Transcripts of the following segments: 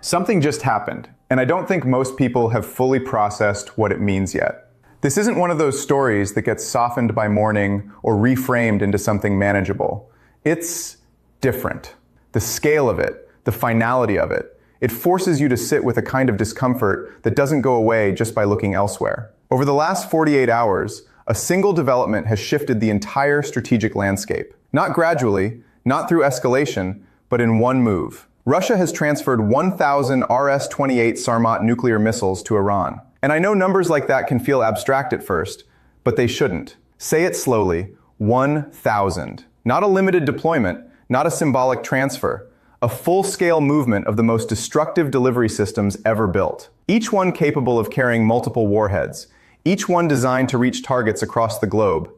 Something just happened, and I don't think most people have fully processed what it means yet. This isn't one of those stories that gets softened by mourning or reframed into something manageable. It's different. The scale of it, the finality of it, it forces you to sit with a kind of discomfort that doesn't go away just by looking elsewhere. Over the last 48 hours, a single development has shifted the entire strategic landscape. Not gradually, not through escalation, but in one move. Russia has transferred 1,000 RS-28 Sarmat nuclear missiles to Iran. And I know numbers like that can feel abstract at first, but they shouldn't. Say it slowly, 1,000. Not a limited deployment, not a symbolic transfer. A full-scale movement of the most destructive delivery systems ever built. Each one capable of carrying multiple warheads. Each one designed to reach targets across the globe.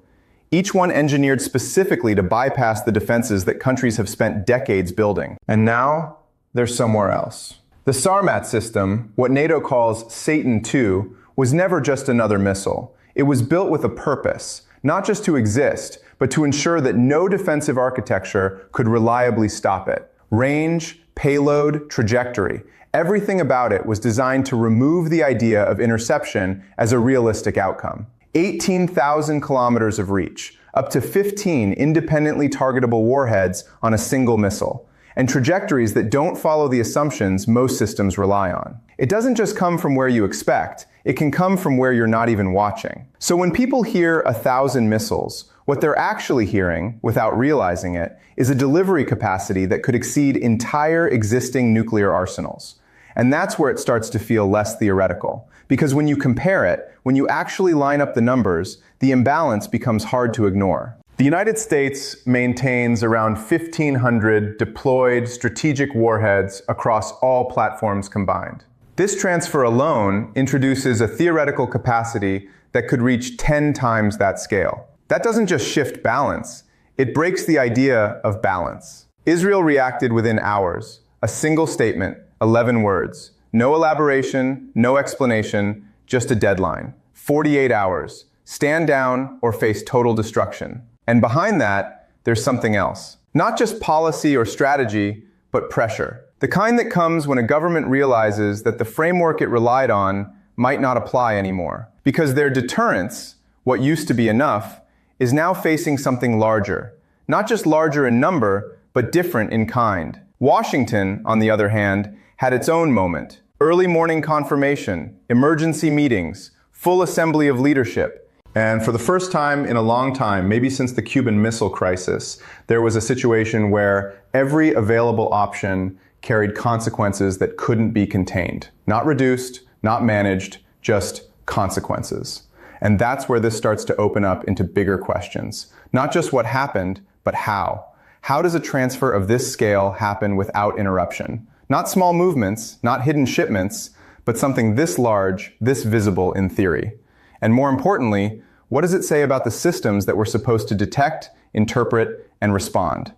Each one engineered specifically to bypass the defenses that countries have spent decades building. And now, they're somewhere else. The Sarmat system, what NATO calls Satan II, was never just another missile. It was built with a purpose, not just to exist, but to ensure that no defensive architecture could reliably stop it. Range, payload, trajectory. Everything about it was designed to remove the idea of interception as a realistic outcome. 18,000 kilometers of reach, up to 15 independently targetable warheads on a single missile, and trajectories that don't follow the assumptions most systems rely on. It doesn't just come from where you expect, it can come from where you're not even watching. So when people hear 1,000 missiles, what they're actually hearing, without realizing it, is a delivery capacity that could exceed entire existing nuclear arsenals. And that's where it starts to feel less theoretical. Because when you compare it, when you actually line up the numbers, the imbalance becomes hard to ignore. The United States maintains around 1,500 deployed strategic warheads across all platforms combined. This transfer alone introduces a theoretical capacity that could reach 10 times that scale. That doesn't just shift balance, it breaks the idea of balance. Israel reacted within hours. A single statement, 11 words. No elaboration, no explanation, just a deadline. 48 hours. Stand down or face total destruction. And behind that, there's something else. Not just policy or strategy, but pressure. The kind that comes when a government realizes that the framework it relied on might not apply anymore. Because their deterrence, what used to be enough, is now facing something larger. Not just larger in number, but different in kind. Washington, on the other hand, had its own moment. Early morning confirmation, emergency meetings, full assembly of leadership. And for the first time in a long time, maybe since the Cuban Missile Crisis, there was a situation where every available option carried consequences that couldn't be contained. Not reduced, not managed, just consequences. And that's where this starts to open up into bigger questions. Not just what happened, but how. How does a transfer of this scale happen without interruption? Not small movements, not hidden shipments, but something this large, this visible in theory. And more importantly, what does it say about the systems that we're supposed to detect, interpret, and respond?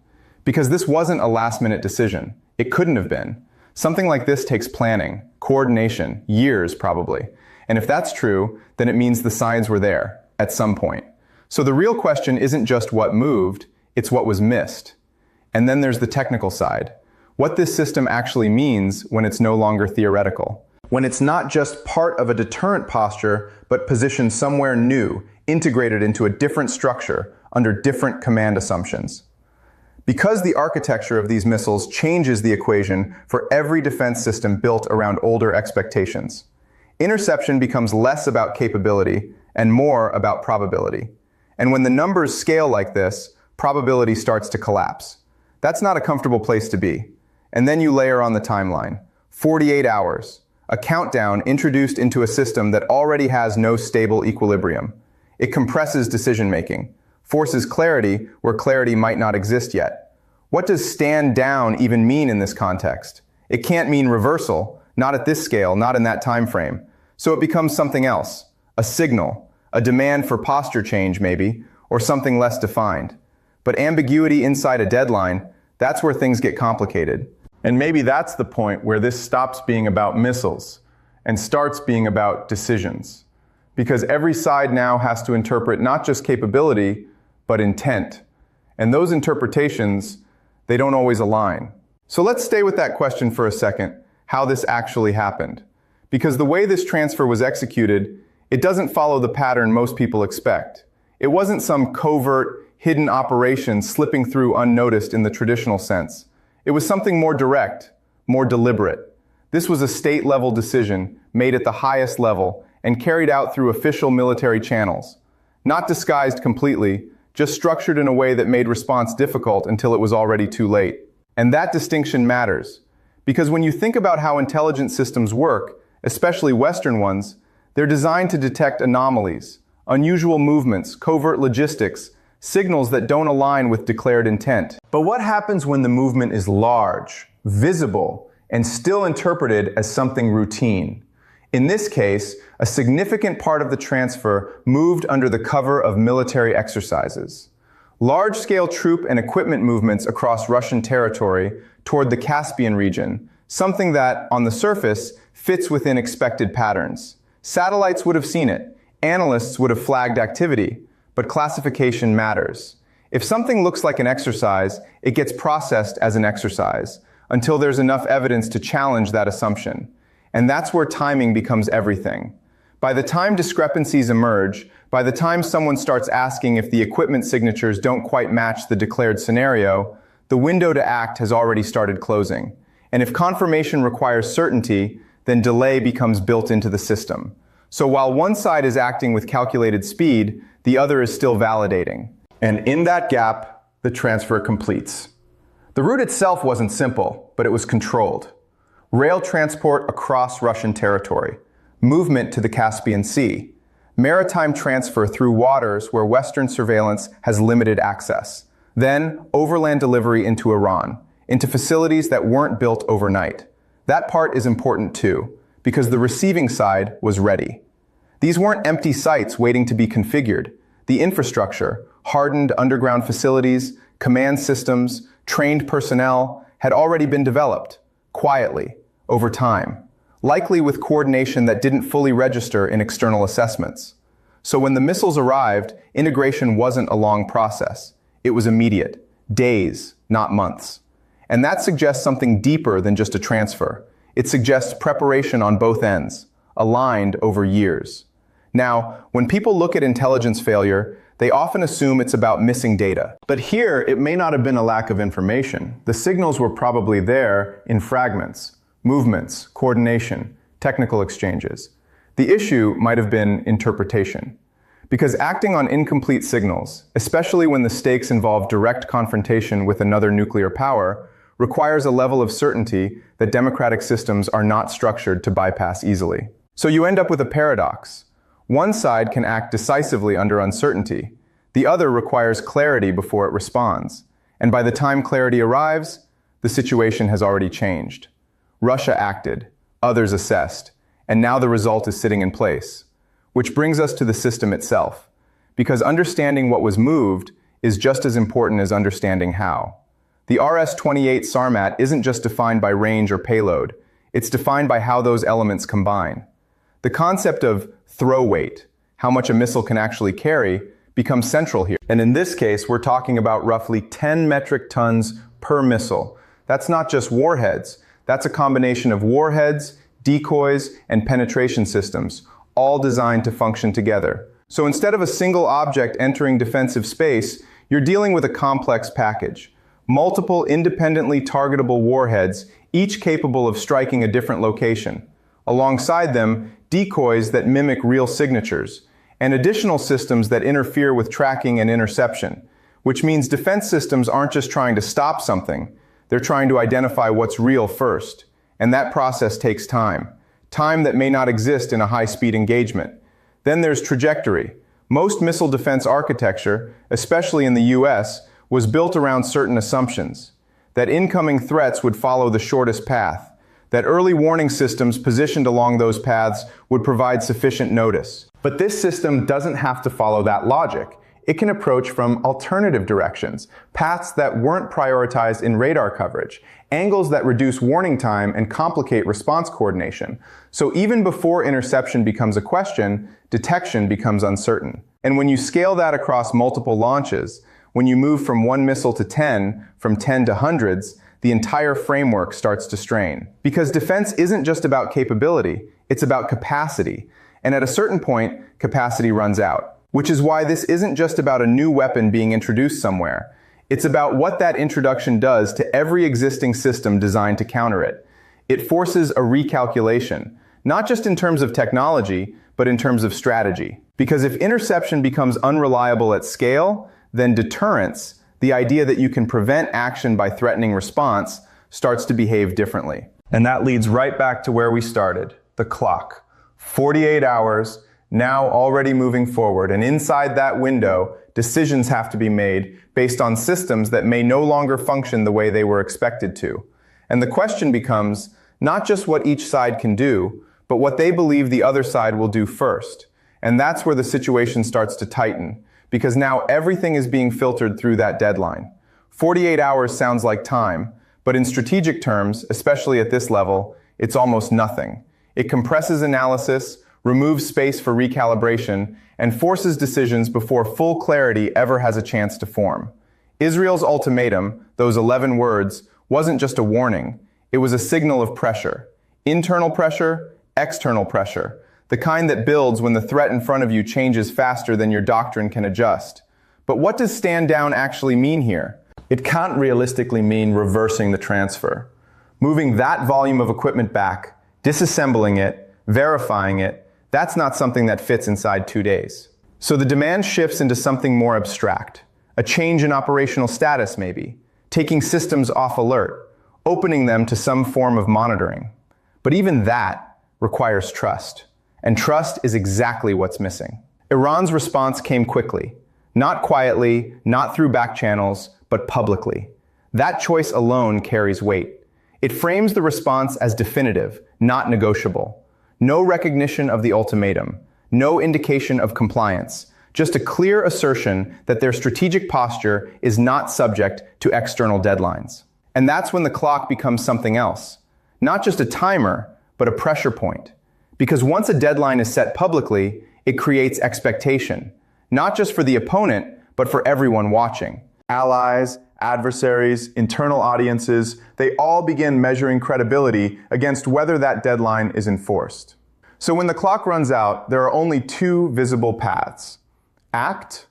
Because this wasn't a last-minute decision. It couldn't have been. Something like this takes planning, coordination, years probably. And if that's true, then it means the signs were there, at some point. So the real question isn't just what moved, it's what was missed. And then there's the technical side. What this system actually means when it's no longer theoretical. When it's not just part of a deterrent posture, but positioned somewhere new, integrated into a different structure, under different command assumptions. Because the architecture of these missiles changes the equation for every defense system built around older expectations. Interception becomes less about capability and more about probability. And when the numbers scale like this, probability starts to collapse. That's not a comfortable place to be. And then you layer on the timeline. 48 hours. A countdown introduced into a system that already has no stable equilibrium. It compresses decision-making, forces clarity where clarity might not exist yet. What does stand down even mean in this context? It can't mean reversal, not at this scale, not in that time frame. So it becomes something else, a signal, a demand for posture change maybe, or something less defined. But ambiguity inside a deadline, that's where things get complicated. And maybe that's the point where this stops being about missiles and starts being about decisions. Because every side now has to interpret not just capability, but intent. And those interpretations, they don't always align. So let's stay with that question for a second. how this actually happened. Because the way this transfer was executed, it doesn't follow the pattern most people expect. It wasn't some covert, hidden operation slipping through unnoticed in the traditional sense. It was something more direct, more deliberate. This was a state-level decision made at the highest level and carried out through official military channels. Not disguised completely, just structured in a way that made response difficult until it was already too late. And that distinction matters, because when you think about how intelligence systems work, especially Western ones, they're designed to detect anomalies, unusual movements, covert logistics, signals that don't align with declared intent. But what happens when the movement is large, visible, and still interpreted as something routine? In this case, a significant part of the transfer moved under the cover of military exercises. Large-scale troop and equipment movements across Russian territory toward the Caspian region, something that, on the surface, fits within expected patterns. Satellites would have seen it, analysts would have flagged activity, but classification matters. If something looks like an exercise, it gets processed as an exercise, until there's enough evidence to challenge that assumption. And that's where timing becomes everything. By the time discrepancies emerge, by the time someone starts asking if the equipment signatures don't quite match the declared scenario, the window to act has already started closing. And if confirmation requires certainty, then delay becomes built into the system. So while one side is acting with calculated speed, the other is still validating. And in that gap, the transfer completes. The route itself wasn't simple, but it was controlled. Rail transport across Russian territory, movement to the Caspian Sea, maritime transfer through waters where Western surveillance has limited access, then overland delivery into Iran, into facilities that weren't built overnight. That part is important too, because the receiving side was ready. These weren't empty sites waiting to be configured. The infrastructure, hardened underground facilities, command systems, trained personnel, had already been developed, quietly, over time, likely with coordination that didn't fully register in external assessments. So when the missiles arrived, integration wasn't a long process. It was immediate, days, not months. And that suggests something deeper than just a transfer. It suggests preparation on both ends, aligned over years. Now, when people look at intelligence failure, they often assume it's about missing data. But here, it may not have been a lack of information. The signals were probably there in fragments, movements, coordination, technical exchanges. The issue might have been interpretation. Because acting on incomplete signals, especially when the stakes involve direct confrontation with another nuclear power, requires a level of certainty that democratic systems are not structured to bypass easily. So you end up with a paradox. One side can act decisively under uncertainty. The other requires clarity before it responds. And by the time clarity arrives, the situation has already changed. Russia acted, others assessed, and now the result is sitting in place. Which brings us to the system itself, because understanding what was moved is just as important as understanding how. The RS-28 Sarmat isn't just defined by range or payload, it's defined by how those elements combine. The concept of throw weight, how much a missile can actually carry, becomes central here. And in this case, we're talking about roughly 10 metric tons per missile. That's not just warheads, that's a combination of warheads, decoys, and penetration systems, all designed to function together. So instead of a single object entering defensive space, you're dealing with a complex package. Multiple independently targetable warheads, each capable of striking a different location. Alongside them, decoys that mimic real signatures, and additional systems that interfere with tracking and interception, which means defense systems aren't just trying to stop something, they're trying to identify what's real first. And that process takes time. Time that may not exist in a high-speed engagement. Then there's trajectory. Most missile defense architecture, especially in the US, was built around certain assumptions. That incoming threats would follow the shortest path. That early warning systems positioned along those paths would provide sufficient notice. But this system doesn't have to follow that logic. It can approach from alternative directions, paths that weren't prioritized in radar coverage, angles that reduce warning time and complicate response coordination. So even before interception becomes a question, detection becomes uncertain. And when you scale that across multiple launches, when you move from one missile to 10, from 10 to hundreds, the entire framework starts to strain. Because defense isn't just about capability, it's about capacity. And at a certain point, capacity runs out. Which is why this isn't just about a new weapon being introduced somewhere. It's about what that introduction does to every existing system designed to counter it. It forces a recalculation, not just in terms of technology, but in terms of strategy. Because if interception becomes unreliable at scale, then deterrence, the idea that you can prevent action by threatening response, starts to behave differently. And that leads right back to where we started, the clock. 48 hours, now already moving forward, and inside that window, decisions have to be made based on systems that may no longer function the way they were expected to. And the question becomes not just what each side can do, but what they believe the other side will do first. And that's where the situation starts to tighten, because now everything is being filtered through that deadline. 48 hours sounds like time, but in strategic terms, especially at this level, it's almost nothing. It compresses analysis, removes space for recalibration, and forces decisions before full clarity ever has a chance to form. Israel's ultimatum, those 11 words, wasn't just a warning. It was a signal of pressure. Internal pressure, external pressure. The kind that builds when the threat in front of you changes faster than your doctrine can adjust. But what does stand down actually mean here? It can't realistically mean reversing the transfer. Moving that volume of equipment back, disassembling it, verifying it, that's not something that fits inside 2 days. So the demand shifts into something more abstract. A change in operational status, maybe. Taking systems off alert. Opening them to some form of monitoring. But even that requires trust. And trust is exactly what's missing. Iran's response came quickly. Not quietly, not through back channels, but publicly. That choice alone carries weight. It frames the response as definitive, not negotiable. No recognition of the ultimatum, no indication of compliance, just a clear assertion that their strategic posture is not subject to external deadlines. And that's when the clock becomes something else. Not just a timer, but a pressure point. Because once a deadline is set publicly, it creates expectation, not just for the opponent, but for everyone watching. Allies, adversaries, internal audiences, they all begin measuring credibility against whether that deadline is enforced. So when the clock runs out, there are only two visible paths: act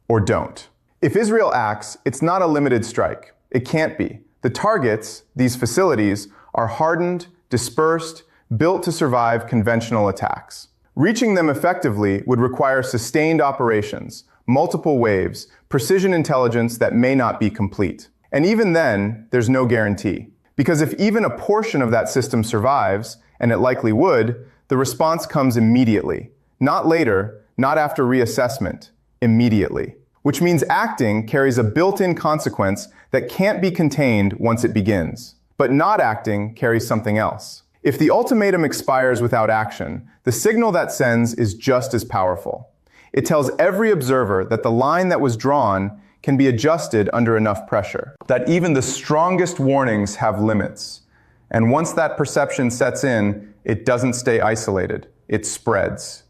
or don't. If Israel acts, it's not a limited strike. It can't be. The targets, these facilities, are hardened, dispersed, built to survive conventional attacks. Reaching them effectively would require sustained operations, multiple waves, precision intelligence that may not be complete. And even then, there's no guarantee. Because if even a portion of that system survives, and it likely would, the response comes immediately. Not later, not after reassessment, immediately. Which means acting carries a built-in consequence that can't be contained once it begins. But not acting carries something else. If the ultimatum expires without action, the signal that sends is just as powerful. It tells every observer that the line that was drawn can be adjusted under enough pressure. That even the strongest warnings have limits. And once that perception sets in, it doesn't stay isolated. It spreads.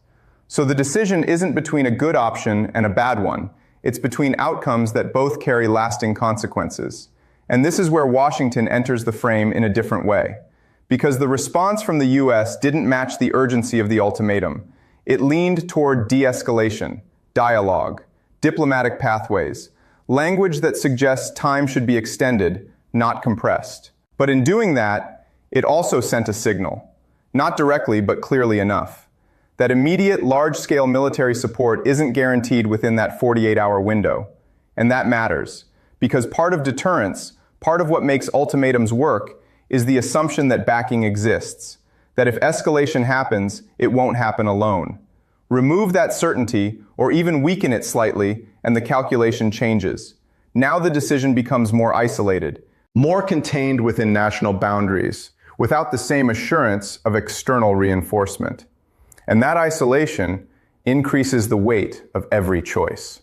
So the decision isn't between a good option and a bad one. It's between outcomes that both carry lasting consequences. And this is where Washington enters the frame in a different way. Because the response from the US didn't match the urgency of the ultimatum. It leaned toward de-escalation, dialogue, diplomatic pathways, language that suggests time should be extended, not compressed. But in doing that, it also sent a signal, not directly but clearly enough, that immediate large-scale military support isn't guaranteed within that 48-hour window. And that matters, because part of deterrence, part of what makes ultimatums work, is the assumption that backing exists, that if escalation happens, it won't happen alone. Remove that certainty, or even weaken it slightly, and the calculation changes. Now the decision becomes more isolated, more contained within national boundaries, without the same assurance of external reinforcement. And that isolation increases the weight of every choice.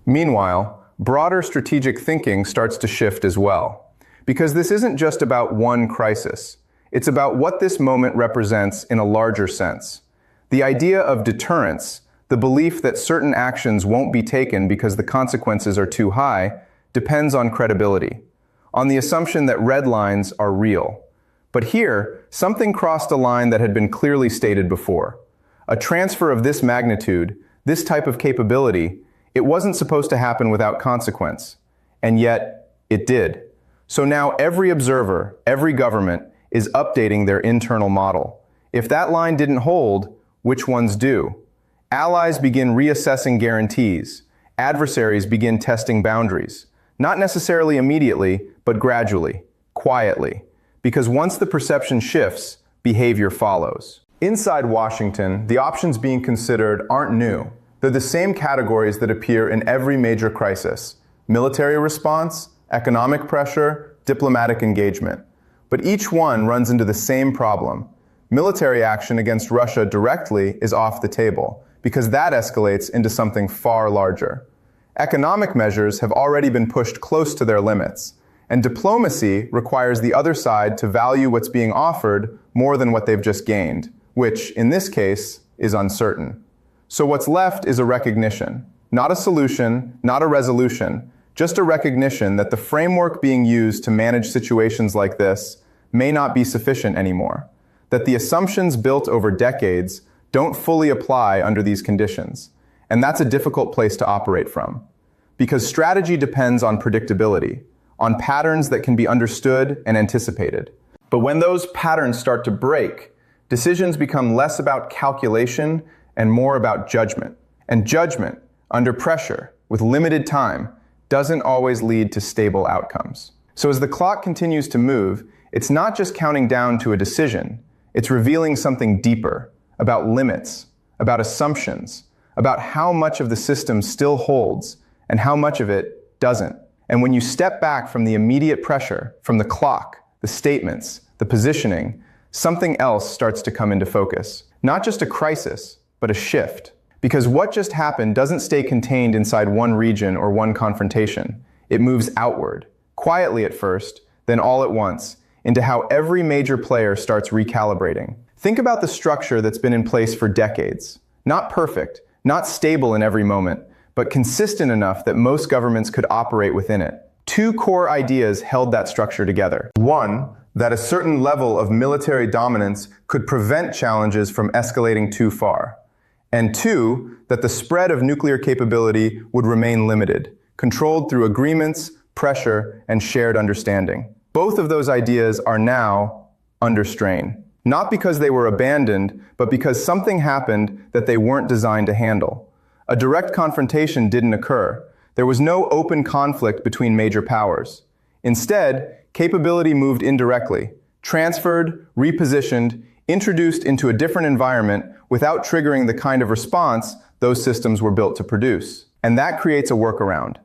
Meanwhile, broader strategic thinking starts to shift as well. Because this isn't just about one crisis. It's about what this moment represents in a larger sense. The idea of deterrence, the belief that certain actions won't be taken because the consequences are too high, depends on credibility. on the assumption that red lines are real. But here, something crossed a line that had been clearly stated before. A transfer of this magnitude, this type of capability, it wasn't supposed to happen without consequence. And yet, it did. So now every observer, every government, is updating their internal model. If that line didn't hold, which ones do? Allies begin reassessing guarantees. Adversaries begin testing boundaries. Not necessarily immediately, but gradually, quietly. Because once the perception shifts, behavior follows. Inside Washington, the options being considered aren't new. They're the same categories that appear in every major crisis: military response, economic pressure, diplomatic engagement. But each one runs into the same problem. Military action against Russia directly is off the table, because that escalates into something far larger. Economic measures have already been pushed close to their limits, and diplomacy requires the other side to value what's being offered more than what they've just gained, which, in this case, is uncertain. So what's left is a recognition, not a solution, not a resolution, just a recognition that the framework being used to manage situations like this may not be sufficient anymore, that the assumptions built over decades don't fully apply under these conditions. And that's a difficult place to operate from. Because strategy depends on predictability, on patterns that can be understood and anticipated. But when those patterns start to break, decisions become less about calculation and more about judgment. And judgment, under pressure, with limited time, doesn't always lead to stable outcomes. So as the clock continues to move, it's not just counting down to a decision, it's revealing something deeper, about limits, about assumptions, about how much of the system still holds and how much of it doesn't. And when you step back from the immediate pressure, from the clock, the statements, the positioning, something else starts to come into focus. Not just a crisis, but a shift. Because what just happened doesn't stay contained inside one region or one confrontation. It moves outward, quietly at first, then all at once, into how every major player starts recalibrating. Think about the structure that's been in place for decades. Not perfect, not stable in every moment, but consistent enough that most governments could operate within it. Two core ideas held that structure together. One, that a certain level of military dominance could prevent challenges from escalating too far. And two, that the spread of nuclear capability would remain limited, controlled through agreements, pressure, and shared understanding. Both of those ideas are now under strain. Not because they were abandoned, but because something happened that they weren't designed to handle. A direct confrontation didn't occur. There was no open conflict between major powers. Instead, capability moved indirectly, transferred, repositioned, introduced into a different environment without triggering the kind of response those systems were built to produce. And that creates a workaround.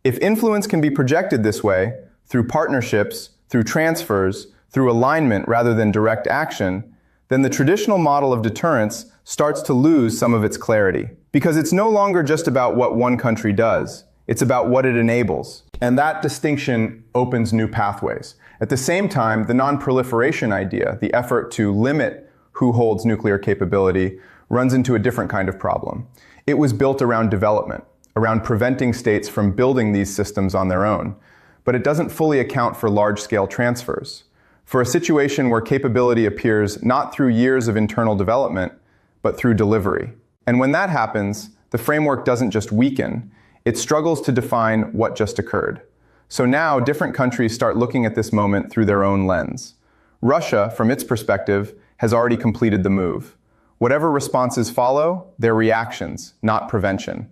If influence can be projected this way, through partnerships, through transfers, through alignment rather than direct action, then the traditional model of deterrence starts to lose some of its clarity. Because it's no longer just about what one country does, it's about what it enables. And that distinction opens new pathways. At the same time, the non-proliferation idea, the effort to limit who holds nuclear capability, runs into a different kind of problem. It was built around development, around preventing states from building these systems on their own. But it doesn't fully account for large-scale transfers. For a situation where capability appears not through years of internal development, but through delivery. And when that happens, the framework doesn't just weaken, it struggles to define what just occurred. So now different countries start looking at this moment through their own lens. Russia, from its perspective, has already completed the move. Whatever responses follow, they're reactions, not prevention.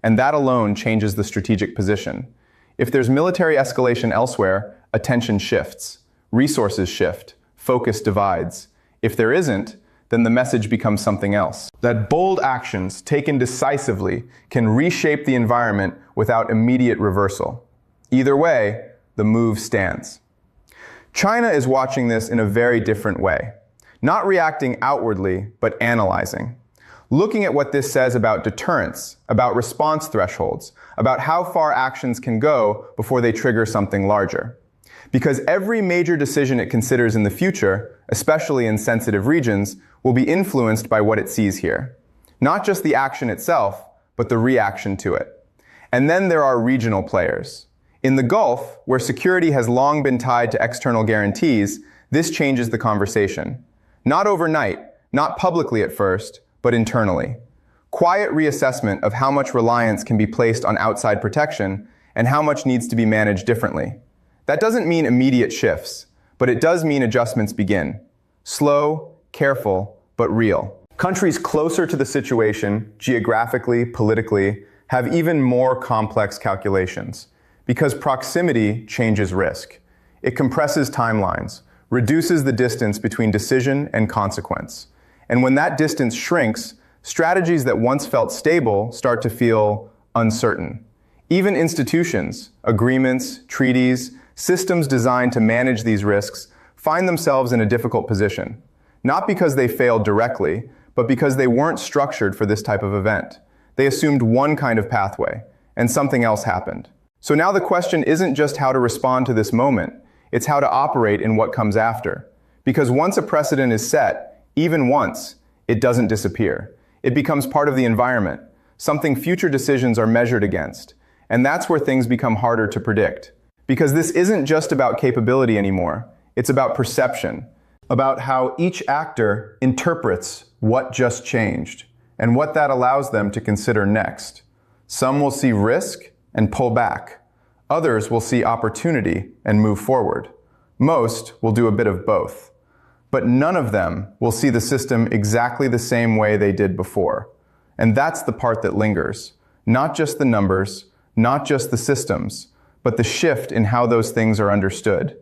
And that alone changes the strategic position. If there's military escalation elsewhere, attention shifts, resources shift, focus divides. If there isn't, then the message becomes something else. That bold actions taken decisively can reshape the environment without immediate reversal. Either way, the move stands. China is watching this in a very different way. Not reacting outwardly, but analyzing. Looking at what this says about deterrence, about response thresholds, about how far actions can go before they trigger something larger. Because every major decision it considers in the future, especially in sensitive regions, will be influenced by what it sees here. Not just the action itself, but the reaction to it. And then there are regional players. In the Gulf, where security has long been tied to external guarantees, this changes the conversation. Not overnight, not publicly at first, but internally. Quiet reassessment of how much reliance can be placed on outside protection and how much needs to be managed differently. That doesn't mean immediate shifts, but it does mean adjustments begin. Slow, careful, but real. Countries closer to the situation, geographically, politically, have even more complex calculations, because proximity changes risk. It compresses timelines, reduces the distance between decision and consequence. And when that distance shrinks, strategies that once felt stable start to feel uncertain. Even institutions, agreements, treaties, systems designed to manage these risks find themselves in a difficult position. Not because they failed directly, but because they weren't structured for this type of event. They assumed one kind of pathway, and something else happened. So now the question isn't just how to respond to this moment, it's how to operate in what comes after. Because once a precedent is set, even once, it doesn't disappear. It becomes part of the environment, something future decisions are measured against. And that's where things become harder to predict. Because this isn't just about capability anymore, it's about perception, about how each actor interprets what just changed, and what that allows them to consider next. Some will see risk and pull back. Others will see opportunity and move forward. Most will do a bit of both. But none of them will see the system exactly the same way they did before. And that's the part that lingers. Not just the numbers, not just the systems, but the shift in how those things are understood.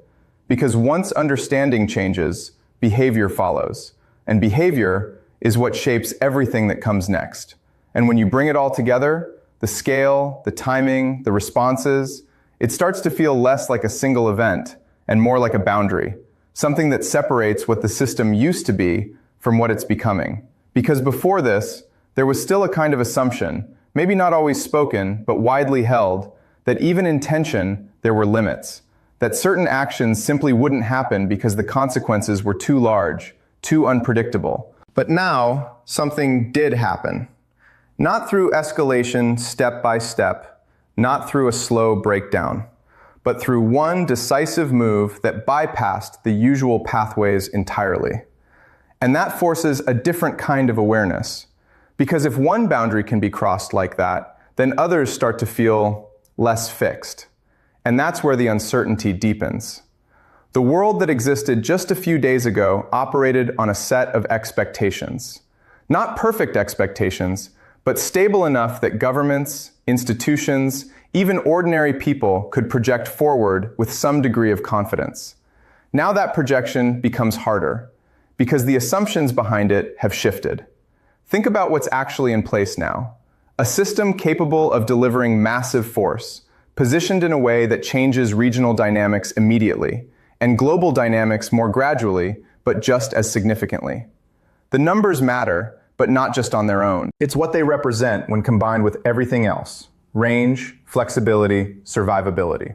Because once understanding changes, behavior follows. And behavior is what shapes everything that comes next. And when you bring it all together, the scale, the timing, the responses, it starts to feel less like a single event and more like a boundary, something that separates what the system used to be from what it's becoming. Because before this, there was still a kind of assumption, maybe not always spoken, but widely held, that even in tension, there were limits, that certain actions simply wouldn't happen because the consequences were too large, too unpredictable. But now, something did happen. Not through escalation step by step, not through a slow breakdown, but through one decisive move that bypassed the usual pathways entirely. And that forces a different kind of awareness. Because if one boundary can be crossed like that, then others start to feel less fixed. And that's where the uncertainty deepens. The world that existed just a few days ago operated on a set of expectations. Not perfect expectations, but stable enough that governments, institutions, even ordinary people could project forward with some degree of confidence. Now that projection becomes harder, because the assumptions behind it have shifted. Think about what's actually in place now. A system capable of delivering massive force, positioned in a way that changes regional dynamics immediately, and global dynamics more gradually, but just as significantly. The numbers matter, but not just on their own. It's what they represent when combined with everything else: range, flexibility, survivability.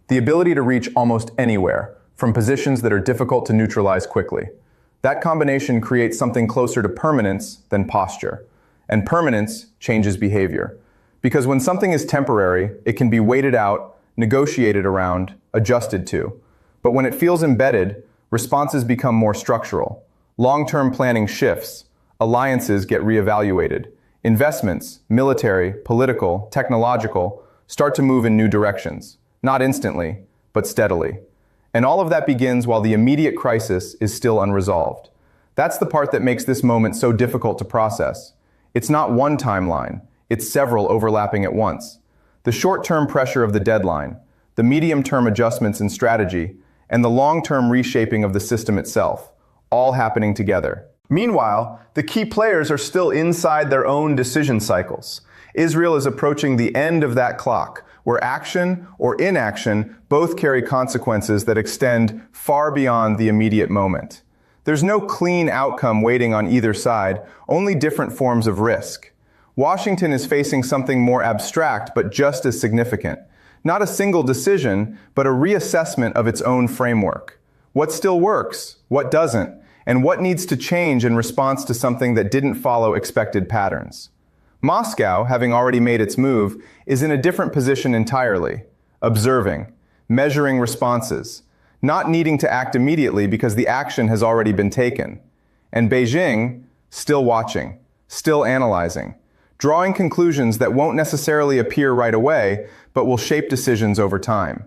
The ability to reach almost anywhere, from positions that are difficult to neutralize quickly. That combination creates something closer to permanence than posture. And permanence changes behavior. Because when something is temporary, it can be waited out, negotiated around, adjusted to. But when it feels embedded, responses become more structural. Long-term planning shifts. Alliances get reevaluated. Investments, military, political, technological, start to move in new directions. Not instantly, but steadily. And all of that begins while the immediate crisis is still unresolved. That's the part that makes this moment so difficult to process. It's not one timeline, it's several overlapping at once. The short-term pressure of the deadline, the medium-term adjustments in strategy, and the long-term reshaping of the system itself, all happening together. Meanwhile, the key players are still inside their own decision cycles. Israel is approaching the end of that clock, where action or inaction both carry consequences that extend far beyond the immediate moment. There's no clean outcome waiting on either side, only different forms of risk. Washington is facing something more abstract but just as significant. Not a single decision, but a reassessment of its own framework. What still works? What doesn't? And what needs to change in response to something that didn't follow expected patterns? Moscow, having already made its move, is in a different position entirely. observing, measuring responses, not needing to act immediately because the action has already been taken. And Beijing, still watching, still analyzing, drawing conclusions that won't necessarily appear right away, but will shape decisions over time.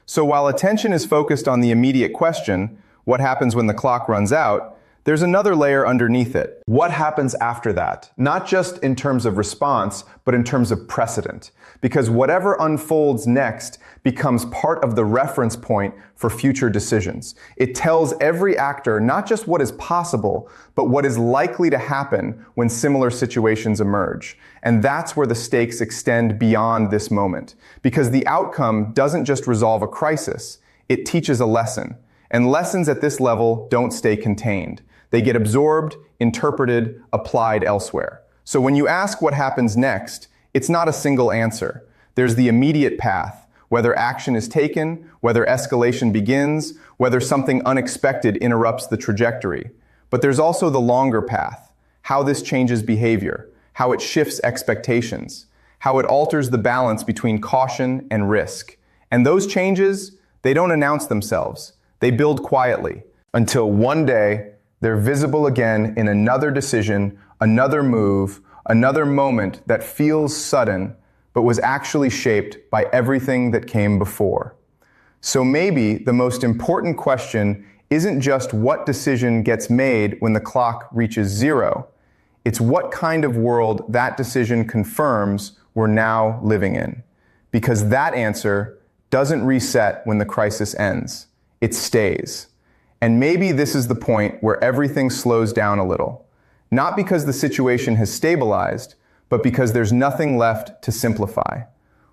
So while attention is focused on the immediate question, what happens when the clock runs out, there's another layer underneath it. What happens after that? Not just in terms of response, but in terms of precedent. Because whatever unfolds next becomes part of the reference point for future decisions. It tells every actor not just what is possible, but what is likely to happen when similar situations emerge. And that's where the stakes extend beyond this moment. Because the outcome doesn't just resolve a crisis, it teaches a lesson. And lessons at this level don't stay contained. They get absorbed, interpreted, applied elsewhere. So when you ask what happens next, it's not a single answer. There's the immediate path, whether action is taken, whether escalation begins, whether something unexpected interrupts the trajectory. But there's also the longer path, how this changes behavior, how it shifts expectations, how it alters the balance between caution and risk. And those changes, they don't announce themselves. They build quietly until one day they're visible again in another decision, another move, another moment that feels sudden, but was actually shaped by everything that came before. So maybe the most important question isn't just what decision gets made when the clock reaches zero. It's what kind of world that decision confirms we're now living in. Because that answer doesn't reset when the crisis ends. It stays. And maybe this is the point where everything slows down a little. Not because the situation has stabilized, but because there's nothing left to simplify.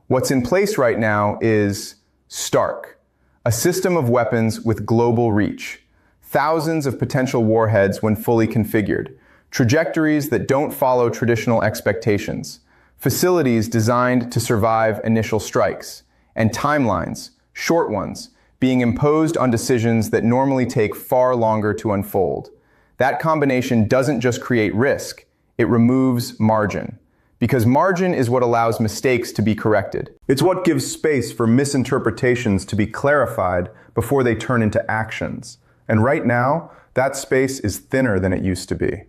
What's in place right now is Stark, a system of weapons with global reach, thousands of potential warheads when fully configured, trajectories that don't follow traditional expectations, facilities designed to survive initial strikes, and timelines, short ones, being imposed on decisions that normally take far longer to unfold. That combination doesn't just create risk, it removes margin. Because margin is what allows mistakes to be corrected. It's what gives space for misinterpretations to be clarified before they turn into actions. And right now, that space is thinner than it used to be.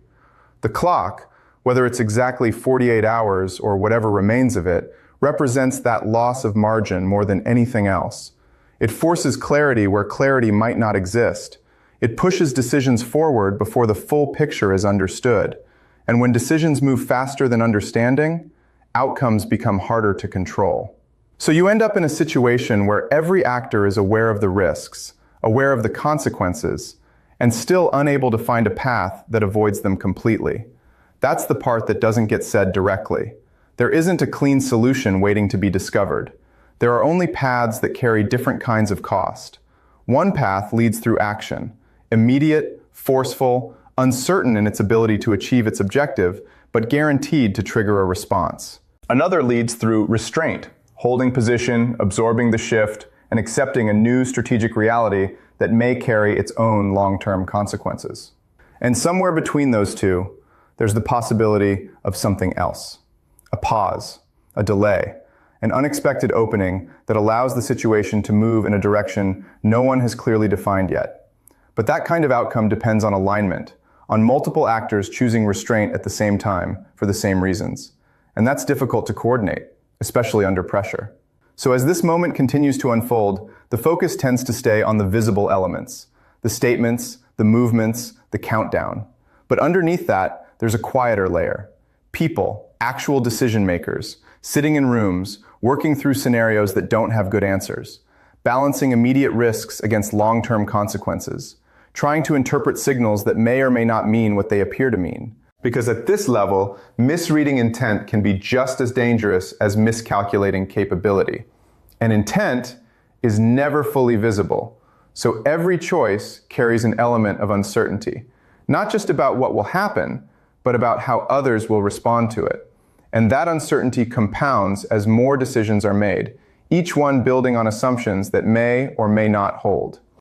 The clock, whether it's exactly 48 hours or whatever remains of it, represents that loss of margin more than anything else. It forces clarity where clarity might not exist. It pushes decisions forward before the full picture is understood. And when decisions move faster than understanding, outcomes become harder to control. So you end up in a situation where every actor is aware of the risks, aware of the consequences, and still unable to find a path that avoids them completely. That's the part that doesn't get said directly. There isn't a clean solution waiting to be discovered. There are only paths that carry different kinds of cost. One path leads through action, immediate, forceful, uncertain in its ability to achieve its objective, but guaranteed to trigger a response. Another leads through restraint, holding position, absorbing the shift, and accepting a new strategic reality that may carry its own long-term consequences. And somewhere between those two, there's the possibility of something else. A pause, a delay, an unexpected opening that allows the situation to move in a direction no one has clearly defined yet. But that kind of outcome depends on alignment, on multiple actors choosing restraint at the same time for the same reasons. And that's difficult to coordinate, especially under pressure. So as this moment continues to unfold, the focus tends to stay on the visible elements, the statements, the movements, the countdown. But underneath that, there's a quieter layer. People, actual decision makers, sitting in rooms, working through scenarios that don't have good answers, balancing immediate risks against long-term consequences, trying to interpret signals that may or may not mean what they appear to mean. Because at this level, misreading intent can be just as dangerous as miscalculating capability. And intent is never fully visible, so every choice carries an element of uncertainty, not just about what will happen, but about how others will respond to it. And that uncertainty compounds as more decisions are made, each one building on assumptions that may or may not hold.